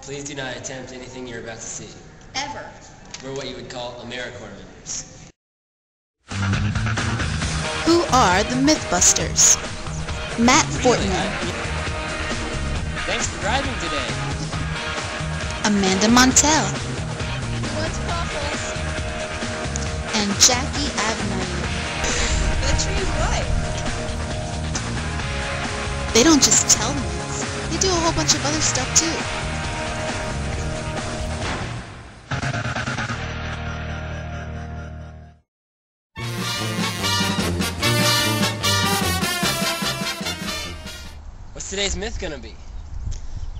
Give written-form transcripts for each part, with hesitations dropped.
Please do not attempt anything you're about to see. Ever. We're what you would call AmeriCorps members. Who are the MythBusters? Matt Fortman. Thanks for driving today. Amanda Montell. What's waffles? And Jackie Avenue. The tree's what? They don't just tell myths, they do a whole bunch of other stuff too. What's today's myth gonna be?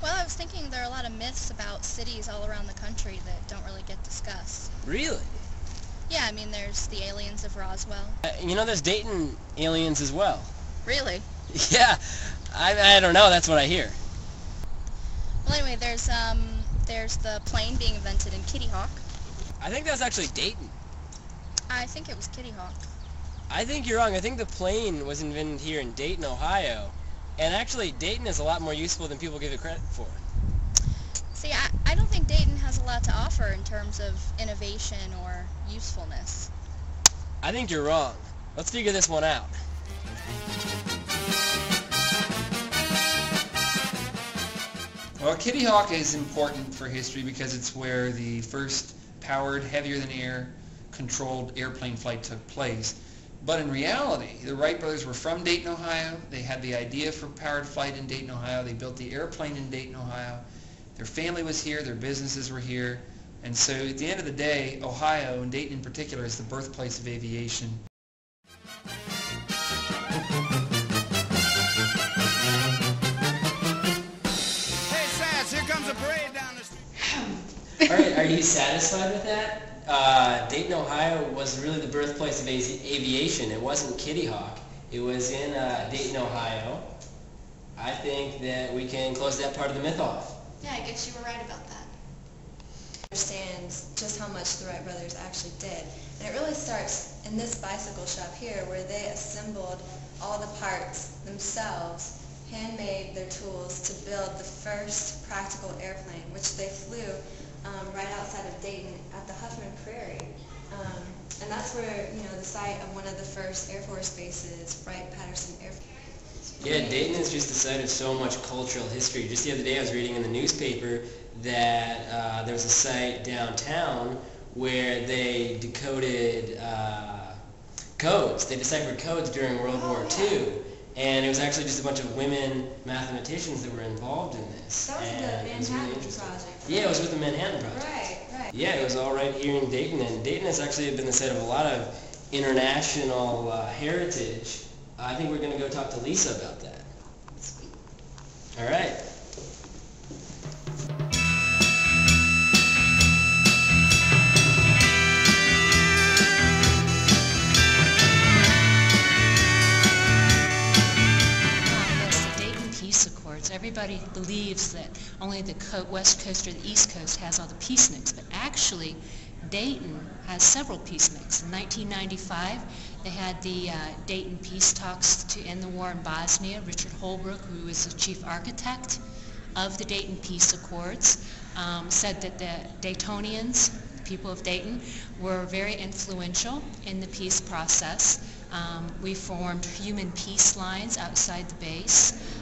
Well, I was thinking there are a lot of myths about cities all around the country that don't really get discussed. Really? Yeah, I mean, there's the aliens of Roswell. You know, there's Dayton aliens as well. Really? Yeah, I don't know, that's what I hear. Well, anyway, there's the plane being invented in Kitty Hawk. I think that's actually Dayton. I think it was Kitty Hawk. I think you're wrong. I think the plane was invented here in Dayton, Ohio. And actually, Dayton is a lot more useful than people give it credit for. See, I don't think Dayton has a lot to offer in terms of innovation or usefulness. I think you're wrong. Let's figure this one out. Well, Kitty Hawk is important for history because it's where the first powered, heavier-than-air controlled airplane flight took place. But in reality, the Wright brothers were from Dayton, Ohio. They had the idea for powered flight in Dayton, Ohio. They built the airplane in Dayton, Ohio. Their family was here. Their businesses were here. And so at the end of the day, Ohio, and Dayton in particular, is the birthplace of aviation. Hey, Sass, here comes a parade down the street. All right, are you satisfied with that? Dayton, Ohio was really the birthplace of aviation. It wasn't Kitty Hawk. It was in Dayton, Ohio. I think that we can close that part of the myth off. Yeah, I guess you were right about that. Understand just how much the Wright brothers actually did. And it really starts in this bicycle shop here where they assembled all the parts themselves, handmade their tools to build the first practical airplane, which they flew right outside of Dayton at the Huffman Prairie. And that's where, you know, the site of one of the first Air Force bases, Wright-Patterson Air Force. Yeah, Dayton is just the site of so much cultural history. Just the other day I was reading in the newspaper that there was a site downtown where they decoded codes. They deciphered codes during World War II. And it was actually just a bunch of women mathematicians that were involved in this. That was the Manhattan Project. Yeah, it was with the Manhattan Project. Right. Yeah, it was all right here in Dayton, and Dayton has actually been the site of a lot of international heritage. I think we're going to go talk to Lisa about that. Sweet. All right. Everybody believes that only the West Coast or the East Coast has all the peaceniks, but actually Dayton has several peaceniks. In 1995, they had the Dayton peace talks to end the war in Bosnia. Richard Holbrooke, who was the chief architect of the Dayton Peace Accords, said that the Daytonians, the people of Dayton, were very influential in the peace process. We formed human peace lines outside the base,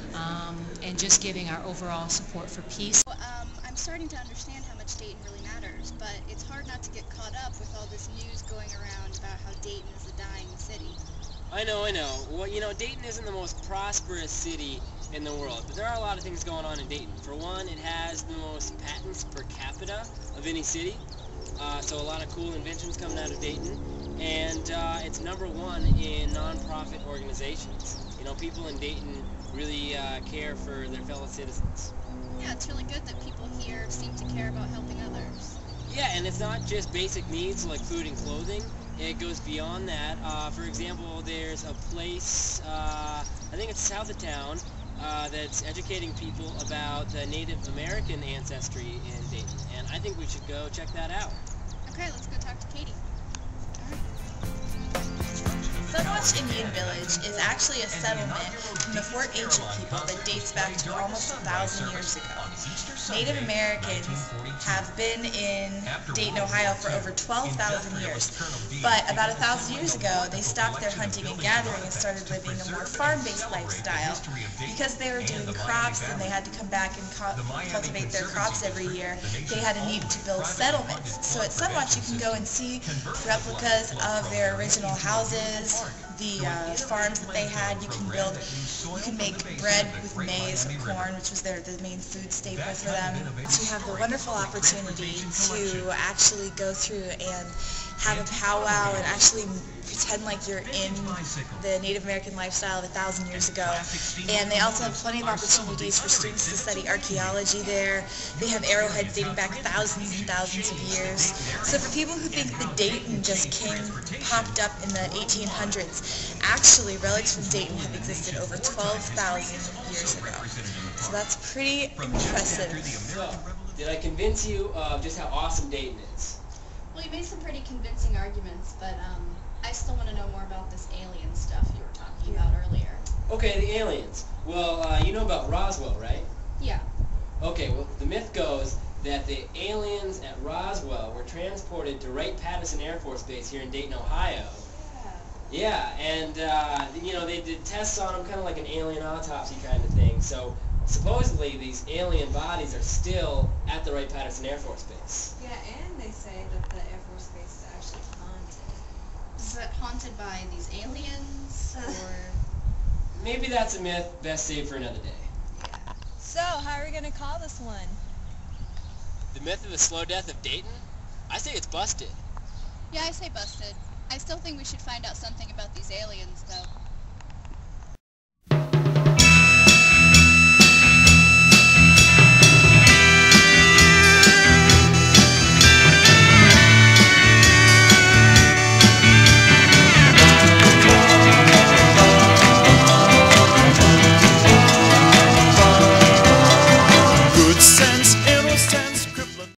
and just giving our overall support for peace. I'm starting to understand how much Dayton really matters, but it's hard not to get caught up with all this news going around about how Dayton is a dying city. I know. Well, you know, Dayton isn't the most prosperous city in the world, but there are a lot of things going on in Dayton. For one, it has the most patents per capita of any city, so a lot of cool inventions coming out of Dayton, and it's #1 in non-profit organizations. You know, people in Dayton really care for their fellow citizens. Yeah, it's really good that people here seem to care about helping others. Yeah, and it's not just basic needs like food and clothing. It goes beyond that. For example, there's a place, I think it's south of town, that's educating people about the Native American ancestry in Dayton, and I think we should go check that out. Okay, let's go talk to Katie. Sunwatch Indian Village is actually a settlement from the Fort Ancient people that dates back to almost 1,000 years ago. Native Americans have been in Dayton, Ohio for over 12,000 years. But about 1,000 years ago, they stopped their hunting and gathering and started living a more farm-based lifestyle. Because they were doing crops and they had to come back and cultivate their crops every year, they had a need to build settlements. So at Sunwatch you can go and see replicas of their original houses, the farms that they had. You can make bread with maize or corn, which was the main food staple for them. So you have the wonderful opportunity to actually go through and have a powwow and actually pretend like you're in the Native American lifestyle of 1,000 years ago. And they also have plenty of opportunities for students to study archaeology there. They have arrowheads dating back thousands and thousands of years. So for people who think that Dayton just popped up in the 1800s, actually relics from Dayton have existed over 12,000 years ago. So that's pretty impressive. So, did I convince you of just how awesome Dayton is? Well, you made some pretty convincing arguments, but I still want to know more about this alien stuff you were talking about earlier. Okay, the aliens. Well, you know about Roswell, right? Yeah. Okay, well, the myth goes that the aliens at Roswell were transported to Wright-Patterson Air Force Base here in Dayton, Ohio. Yeah, and, you know, they did tests on them, kind of like an alien autopsy kind of thing. So, supposedly, these alien bodies are still at the Wright-Patterson Air Force Base. Yeah, and they say that the Air Force Base is actually haunted. Is it haunted by these aliens, or...? Maybe that's a myth best saved for another day. So, how are we going to call this one? The myth of the slow death of Dayton? I say it's busted. Yeah, I say busted. I still think we should find out something about these aliens, though.